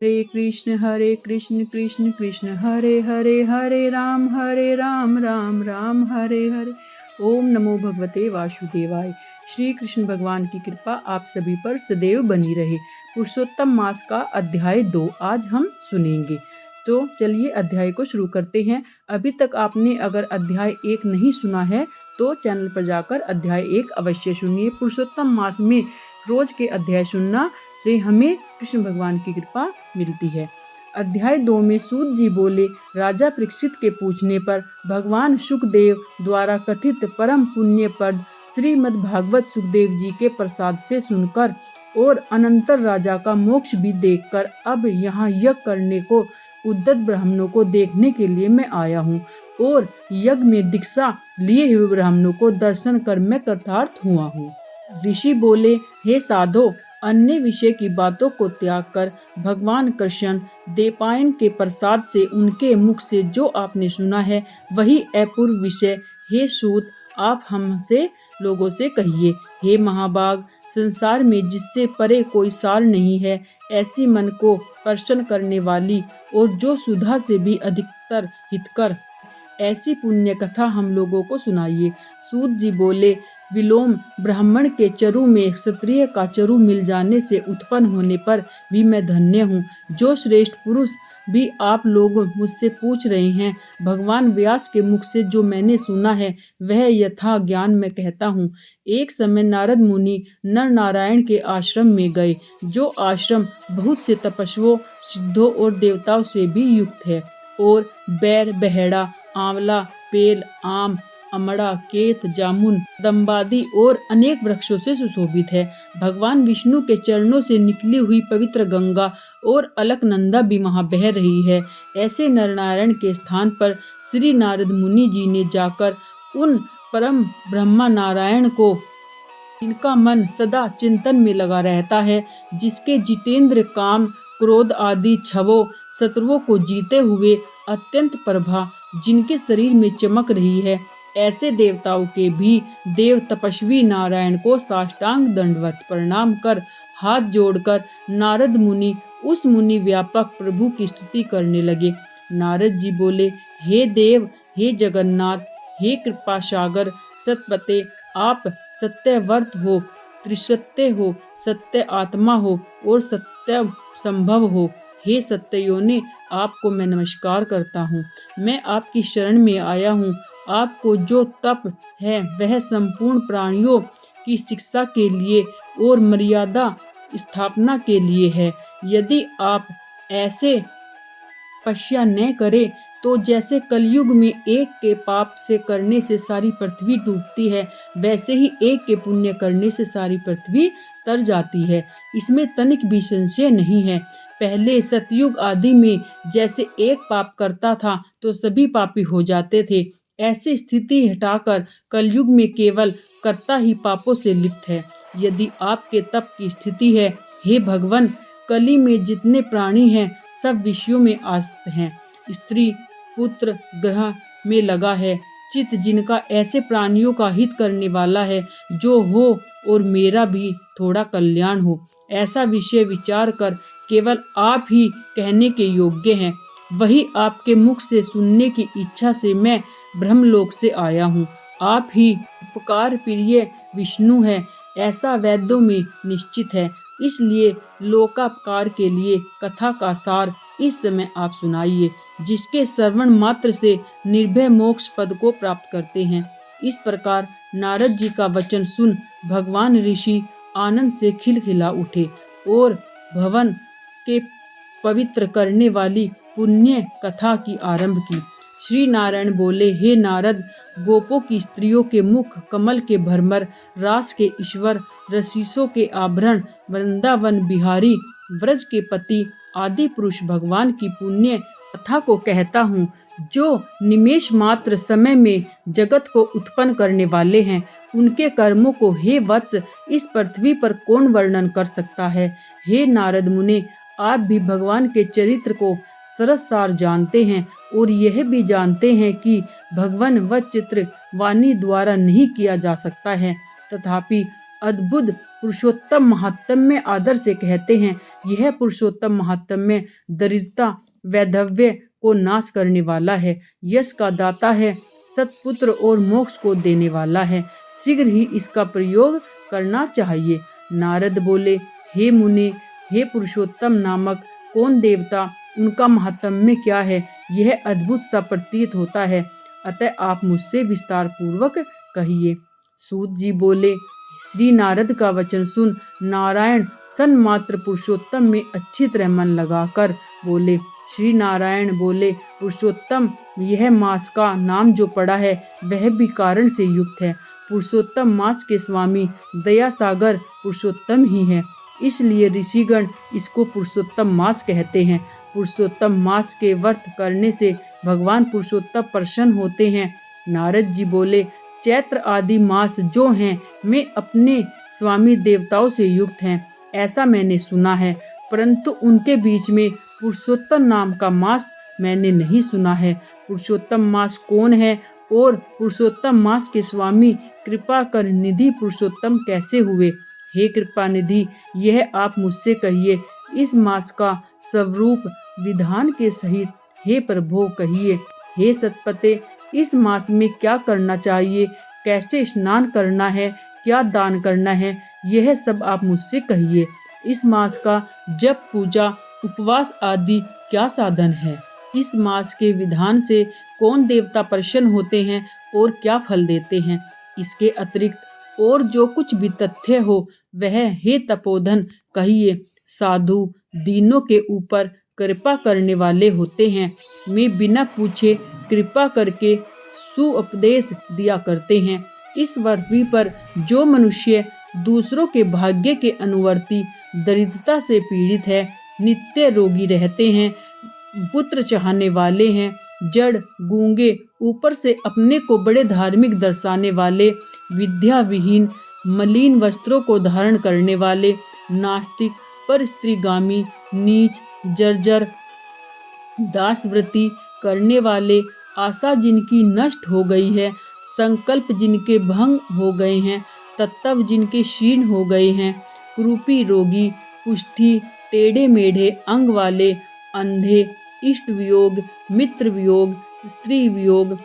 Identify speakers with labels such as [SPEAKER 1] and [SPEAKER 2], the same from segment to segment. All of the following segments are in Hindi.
[SPEAKER 1] हरे कृष्ण कृष्ण कृष्ण हरे हरे, हरे राम राम राम हरे हरे। ओम नमो भगवते वासुदेवाय। श्री कृष्ण भगवान की कृपा आप सभी पर सदैव बनी रहे। पुरुषोत्तम मास का अध्याय 2 आज हम सुनेंगे। तो चलिए अध्याय को शुरू करते हैं। अभी तक आपने अगर अध्याय 1 नहीं सुना है तो चैनल पर जाकर अध्याय 1 अवश्य सुनिए। पुरुषोत्तम मास में रोज के अध्याय सुनना से हमें कृष्ण भगवान की कृपा मिलती है। अध्याय 2 में सूत जी बोले, राजा परीक्षित के पूछने पर भगवान सुखदेव द्वारा कथित परम पुण्य पद श्रीमद् भागवत सुखदेव जी के प्रसाद से सुनकर और अनंतर राजा का मोक्ष भी देखकर अब यहाँ यज्ञ करने को उद्यत ब्राह्मणों को देखने के लिए मैं आया हूँ और यज्ञ में दीक्षा लिए हुए ब्राह्मणों को दर्शन कर मैं कृतार्थ हुआ हूँ। ऋषि बोले, हे साधो, अन्य विषय की बातों को त्याग कर भगवान कृष्ण देवपायन के प्रसाद से उनके मुख से जो आपने सुना है वही अपूर्व विषय हे सूत आप हमसे लोगों से कहिए। हे महाभाग, संसार में जिससे परे कोई सार नहीं है, ऐसी मन को प्रसन्न करने वाली और जो सुधा से भी अधिकतर हितकर ऐसी पुण्य कथा हम लोगों को सुनाइए। सूत जी बोले, विलोम ब्राह्मण के चरु में क्षत्रिय का चरु मिल जाने से उत्पन्न होने पर भी मैं धन्य हूँ। जो श्रेष्ठ पुरुष भी आप लोग मुझसे पूछ रहे हैं, भगवान व्यास के मुख से जो मैंने सुना है वह यथा ज्ञान मैं कहता हूँ। एक समय नारद मुनि नर नारायण के आश्रम में गए, जो आश्रम बहुत से तपस्वियों, सिद्धों और देवताओं से भी युक्त है और बैर, बहेड़ा, आंवला, बेल, आम, अमड़ा, केत, जामुन, दम्बादी और अनेक वृक्षों से सुशोभित है। भगवान विष्णु के चरणों से निकली हुई पवित्र गंगा और अलकनंदा भी वहाँ बह रही है। ऐसे नरनारायण के स्थान पर श्री नारद मुनि जी ने जाकर उन परम ब्रह्मा नारायण को, जिनका मन सदा चिंतन में लगा रहता है, जिसके जितेंद्र काम, क्रोध आदि छवों शत्रुओं को जीते हुए अत्यंत प्रभा जिनके शरीर में चमक रही है, ऐसे देवताओं के भी देव तपस्वी नारायण को साष्टांग दंडवत प्रणाम कर हाथ जोड़कर नारद मुनि उस मुनि व्यापक प्रभु की स्तुति करने लगे। नारद जी बोले, हे देव, हे जगन्नाथ, हे कृपा सागर सतपते, आप सत्यवर्त हो, त्रिसत्य हो, सत्य आत्मा हो और सत्य संभव हो। हे सत्ययोने, आपको मैं नमस्कार करता हूँ। मैं आपकी शरण में आया हूँ। आपको जो तप है वह संपूर्ण प्राणियों की शिक्षा के लिए और मर्यादा स्थापना के लिए है। यदि आप ऐसे तपस्या न करें तो जैसे कलयुग में एक के पाप से करने से सारी पृथ्वी डूबती है, वैसे ही एक के पुण्य करने से सारी पृथ्वी तर जाती है। इसमें तनिक भी संशय नहीं है। पहले सतयुग आदि में जैसे एक पाप करता था तो सभी पापी हो जाते थे, ऐसी स्थिति हटाकर कलयुग में केवल कर्ता ही पापों से लिप्त है। यदि आपके तप की स्थिति है, हे भगवान, कली में जितने प्राणी हैं सब विषयों में आसक्त हैं। स्त्री, पुत्र, ग्रह में लगा है। चित्त जिनका ऐसे प्राणियों का हित करने वाला है जो हो और मेरा भी थोड़ा कल्याण हो, ऐसा विषय विचार कर केवल आप ही कहने के योग्य हैं। वही आपके मुख से सुनने की इच्छा से मैं ब्रह्मलोक से आया हूँ। आप ही उपकार प्रिय विष्णु है, ऐसा वेदों में निश्चित है। इसलिए लोकापकार के लिए कथा का सार इस समय आप सुनाइए, जिसके श्रवण मात्र से निर्भय मोक्ष पद को प्राप्त करते हैं। इस प्रकार नारद जी का वचन सुन भगवान ऋषि आनंद से खिलखिला उठे और भवन के पवित्र करने वाली पुण्य कथा की आरंभ की। श्री नारायण बोले, हे नारद, गोपों की स्त्रियों के मुख कमल के भरमर, रास के ईश्वर, रसीसों के आभरण, वृंदावन बिहारी, व्रज के पति आदि पुरुष भगवान की पुण्य कथा को कहता हूँ, जो निमेष मात्र समय में जगत को उत्पन्न करने वाले हैं। उनके कर्मों को हे वत्स इस पृथ्वी पर कौन वर्णन कर सकता है। हे नारद मुने, आप भी भगवान के चरित्र को सरसार जानते हैं और यह भी जानते हैं कि भगवान व चित्र वाणी द्वारा नहीं किया जा सकता है, तथापि अद्भुत पुरुषोत्तम महात्म्य आदर से कहते हैं। यह पुरुषोत्तम महात्म्य दरिद्रता वैधव्य को नाश करने वाला है, यश का दाता है, सत्पुत्र और मोक्ष को देने वाला है। शीघ्र ही इसका प्रयोग करना चाहिए। नारद बोले, हे मुनि, हे पुरुषोत्तम नामक कौन देवता, उनका महात्म्य क्या है, यह अद्भुत सा प्रतीत होता है, अतः आप मुझसे विस्तार पूर्वक कहिए। सूत जी बोले, श्री नारद का वचन सुन नारायण सन्मात्र पुरुषोत्तम में अच्छी तरह मन लगाकर बोले। श्री नारायण बोले, पुरुषोत्तम, यह मास का नाम जो पड़ा है वह भी कारण से युक्त है। पुरुषोत्तम मास के स्वामी दया सागर पुरुषोत्तम ही है, इसलिए ऋषिगण इसको पुरुषोत्तम मास कहते हैं। पुरुषोत्तम मास के व्रत करने से भगवान पुरुषोत्तम प्रसन्न होते हैं। नारद जी बोले, चैत्र आदि मास जो हैं में अपने स्वामी देवताओं से युक्त हैं, ऐसा मैंने सुना है, परंतु उनके बीच में पुरुषोत्तम नाम का मास मैंने नहीं सुना है। पुरुषोत्तम मास कौन है और पुरुषोत्तम मास के स्वामी कृपा कर निधि पुरुषोत्तम कैसे हुए? हे कृपा निधि, यह आप मुझसे कहिए। इस मास का स्वरूप विधान के सहित हे प्रभु कहिए। हे सतपते, इस मास में क्या करना चाहिए, कैसे स्नान करना है, क्या दान करना है, यह सब आप मुझसे कहिए। इस मास का जप पूजा उपवास आदि क्या साधन है? इस मास के विधान से कौन देवता प्रसन्न होते हैं और क्या फल देते हैं? इसके अतिरिक्त और जो कुछ भी तथ्य हो वह हे तपोधन कहिए। साधु दीनों के ऊपर कृपा करने वाले होते हैं, मैं बिना पूछे कृपा करके सुउपदेश दिया करते हैं। इस पृथ्वी पर जो मनुष्य दूसरों के भाग्य के अनुवर्ती दरिद्रता से पीड़ित है, नित्य रोगी रहते हैं, पुत्र चाहने वाले हैं, जड़ गूंगे, ऊपर से अपने को बड़े धार्मिक दर्शाने वाले, विद्या विहीन, मलिन वस्त्रों को धारण करने वाले, नास्तिक, पर स्त्रीगामी, नीच, जर्जर, दासवृत्ति करने वाले, आशा जिनकी नष्ट हो गई है, संकल्प जिनके भंग हो गए हैं, तत्व जिनके क्षीण हो गए हैं, कुरूपी रोगी, कुष्ठी, टेढ़े मेढ़े अंग वाले, अंधे, इष्ट वियोग, मित्र वियोग, स्त्री वियोग,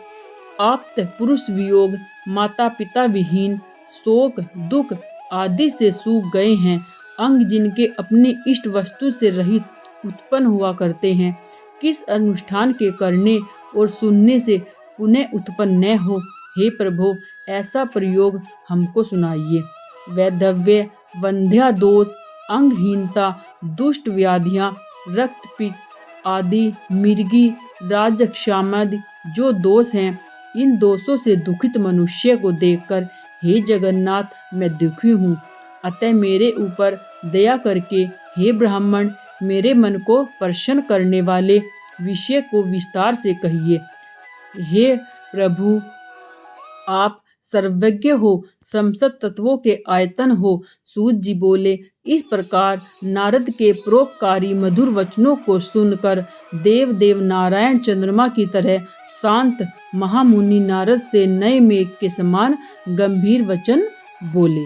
[SPEAKER 1] आप्त पुरुष वियोग, माता पिता विहीन, शोक दुख आदि से सूख गए हैं, अंग जिनके अपने इष्ट वस्तु से रहित उत्पन्न हुआ करते हैं, किस अनुष्ठान के करने और सुनने से पुनः उत्पन्न न हो, हे प्रभु ऐसा प्रयोग हमको सुनाइए। वैधव्य, वंध्या दोष, अंगहीनता, दुष्ट व्याधियां, रक्तपित्त आदि, मिर्गी, राजक्षामादि जो दोष हैं, इन दोषों से दुखित मनुष्य को देखकर हे जगन्नाथ मैं दुखी हूँ, अतः मेरे ऊपर दया करके हे ब्राह्मण मेरे मन को प्रसन्न करने वाले विषय को विस्तार से कहिए। हे प्रभु आप सर्वज्ञ हो, समस्त तत्वों के आयतन हो। सूत जी बोले, इस प्रकार नारद के परोपकारी मधुर वचनों को सुनकर देव नारायण चंद्रमा की तरह शांत महामुनि नारद से नए मेघ के समान गंभीर वचन बोले।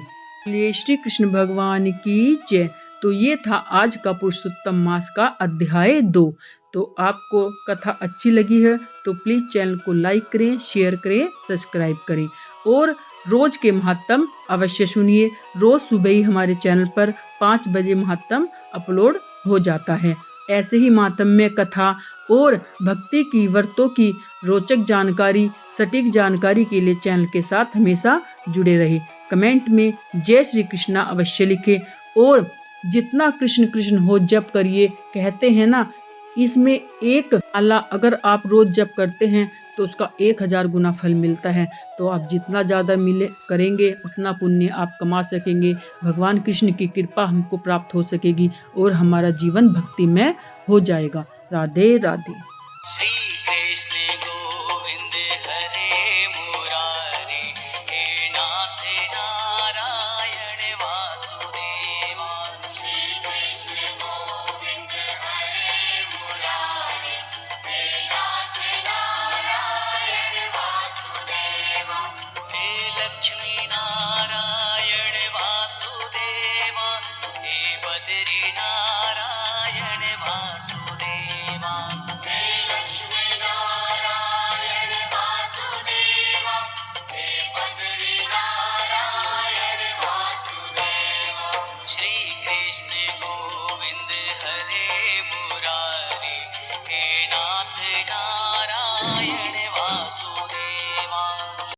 [SPEAKER 1] श्री कृष्ण भगवान की जय। तो ये था आज का पुरुषोत्तम मास का अध्याय 2। तो आपको कथा अच्छी लगी है तो प्लीज़ चैनल को लाइक करें, शेयर करें, सब्सक्राइब करें और रोज़ के महात्म अवश्य सुनिए। रोज़ सुबह ही हमारे चैनल पर 5 बजे महात्म अपलोड हो जाता है। ऐसे ही महात्म्य कथा और भक्ति की व्रतों की रोचक जानकारी, सटीक जानकारी के लिए चैनल के साथ हमेशा जुड़े रहे। कमेंट में जय श्री कृष्णा अवश्य लिखें और जितना कृष्ण कृष्ण हो जप करिए। कहते हैं ना, इसमें एक अल्लाह अगर आप रोज जप करते हैं तो उसका 1000 गुना फल मिलता है। तो आप जितना ज़्यादा मिले करेंगे उतना पुण्य आप कमा सकेंगे, भगवान कृष्ण की कृपा हमको प्राप्त हो सकेगी और हमारा जीवन भक्तिमय हो जाएगा। राधे राधे।